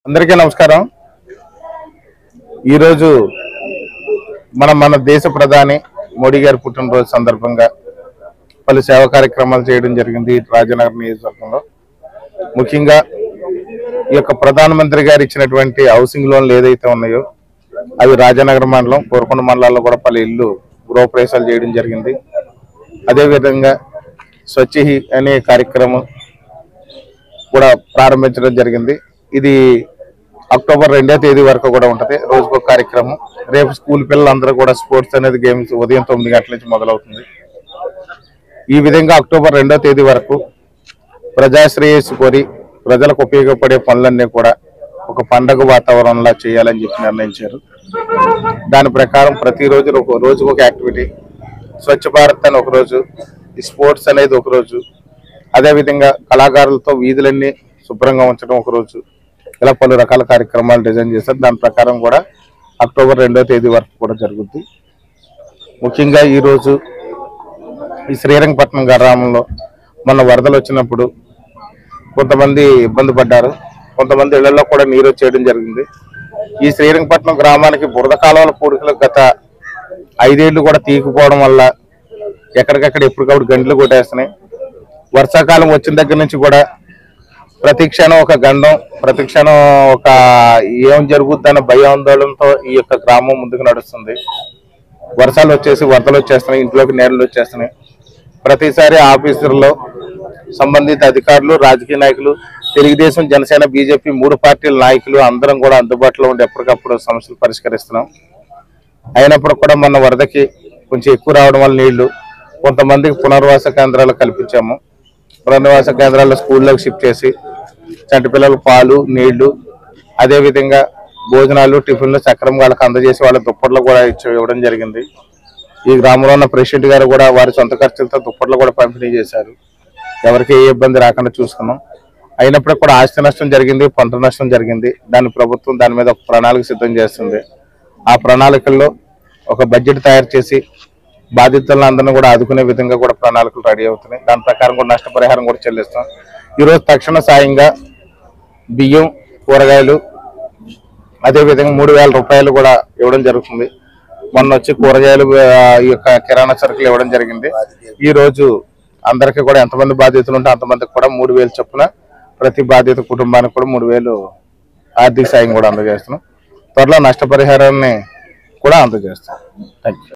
అందరికీ నమస్కారం। ఈరోజు మన దేశ ప్రధాని మోడీ గారి పుట్టినరోజు సందర్భంగా పలు సేవా కార్యక్రమాలు చేయడం జరిగింది రాజనగర్ నియోజకవర్గంలో। ముఖ్యంగా ఈ యొక్క ప్రధానమంత్రి గారు ఇచ్చినటువంటి హౌసింగ్ లోన్లు ఏదైతే ఉన్నాయో అవి రాజనగర్ మండలం కోరకొండ మండలాల్లో కూడా పలు ఇల్లు గృహప్రవేశాలు చేయడం జరిగింది। అదే విధంగా స్వచ్ఛ హీ అనే కార్యక్రమం కూడా ప్రారంభించడం జరిగింది। ఇది అక్టోబర్ 2వ తేదీ వరకు కూడా ఉంటది। రోజుకో కార్యక్రమం। రేపు స్కూల్ పిల్లలందరూ కూడా స్పోర్ట్స్ అనేది గేమ్స్ ఉదయం 9 గంటల నుంచి మొదలవుతుంది। ఈ విధంగా అక్టోబర్ 2వ తేదీ వరకు ప్రజాశ్రేయస్సు కోరి ప్రజలకు ఉపయోగపడే పనులన్నీ కూడా ఒక పండగ వాతావరణంలో చేయాలని చెప్పి నిర్ణయించారు। దాని ప్రకారం ప్రతిరోజు రోజుకు ఒక యాక్టివిటీ, స్వచ్ఛ భారత్ అని ఒక రోజు, ఈ స్పోర్ట్స్ అనేది ఒక రోజు, అదే విధంగా కళాకారులతో వీధులన్నీ శుభ్రంగా ఉంచడం ఒక రోజు, ఇలా పలు రకాల కార్యక్రమాలు డిజైన్ చేశారు। దాని ప్రకారం కూడా అక్టోబర్ 2వ తేదీ వరకు కూడా జరుగుద్ది। ముఖ్యంగా ఈరోజు ఈ శ్రీరంగపట్నం గ్రామంలో మొన్న వరదలు వచ్చినప్పుడు కొంతమంది ఇబ్బంది పడ్డారు, కొంతమంది ఇళ్లలో కూడా నీరు వచ్చేయడం జరిగింది। ఈ శ్రీరంగపట్నం గ్రామానికి బురద కాలువల పూడికలు గత 5 ఏళ్లు కూడా తీయకపోవడం వల్ల ఎక్కడికక్కడ ఎప్పటికప్పుడు గంటలు కొట్టేస్తున్నాయి। వర్షాకాలం వచ్చిన దగ్గర నుంచి కూడా ప్రతి క్షణం ఒక గండం, ప్రతి క్షణం ఒక ఏం జరుగుద్దన్న భయాందోళనతో ఈ యొక్క గ్రామం ముందుకు నడుస్తుంది। వర్షాలు వచ్చేసి వరదలు వచ్చేస్తున్నాయి, ఇంట్లోకి నీళ్ళు వచ్చేస్తున్నాయి। ప్రతిసారి ఆఫీసర్లో సంబంధిత అధికారులు, రాజకీయ నాయకులు, తెలుగుదేశం, జనసేన, బీజేపీ 3 పార్టీల నాయకులు అందరం కూడా అందుబాటులో ఉండి ఎప్పటికప్పుడు సమస్యలు పరిష్కరిస్తున్నాం। అయినప్పుడు కూడా మొన్న వరదకి కొంచెం ఎక్కువ రావడం వల్ల నీళ్లు కొంతమందికి పునర్వాస కేంద్రాలు కల్పించాము। పునర్వాస కేంద్రాల్లో స్కూల్లోకి షిఫ్ట్ చేసి చంటి పిల్లలకు పాలు, నీళ్లు, అదేవిధంగా భోజనాలు, టిఫిన్లు సక్రమంగా వాళ్ళకి అందజేసి వాళ్ళ దుప్పట్లు కూడా ఇవ్వడం జరిగింది। ఈ గ్రామంలో ఉన్న ప్రెసిడెంట్ గారు కూడా వారి సొంత ఖర్చులతో దుప్పట్లు కూడా పంపిణీ చేశారు। ఎవరికి ఏ ఇబ్బంది రాకుండా చూసుకున్నాం। అయినప్పటికీ కూడా ఆస్తి నష్టం జరిగింది, పంట నష్టం జరిగింది। దాని ప్రభుత్వం దాని మీద ఒక ప్రణాళిక సిద్ధం చేస్తుంది। ఆ ప్రణాళికల్లో ఒక బడ్జెట్ తయారు చేసి బాధితులందరినీ కూడా ఆదుకునే విధంగా కూడా ప్రణాళికలు రెడీ అవుతున్నాయి। దాని ప్రకారం కూడా నష్టపరిహారం కూడా చెల్లిస్తాం। ఈరోజు తక్షణ సాయంగా బియ్యం, కూరగాయలు, అదేవిధంగా 3000 రూపాయలు కూడా ఇవ్వడం జరుగుతుంది। మొన్న వచ్చి కూరగాయలు ఈ యొక్క కిరాణా సరుకులు ఇవ్వడం జరిగింది। ఈ రోజు అందరికీ కూడా ఎంతమంది బాధితులు ఉంటే అంతమందికి కూడా 3000 చొప్పున ప్రతి బాధిత కుటుంబానికి కూడా 3000 ఆర్థిక సాయం కూడా అందజేస్తున్నాం। త్వరలో నష్టపరిహారాన్ని కూడా అందజేస్తాం। Thank you.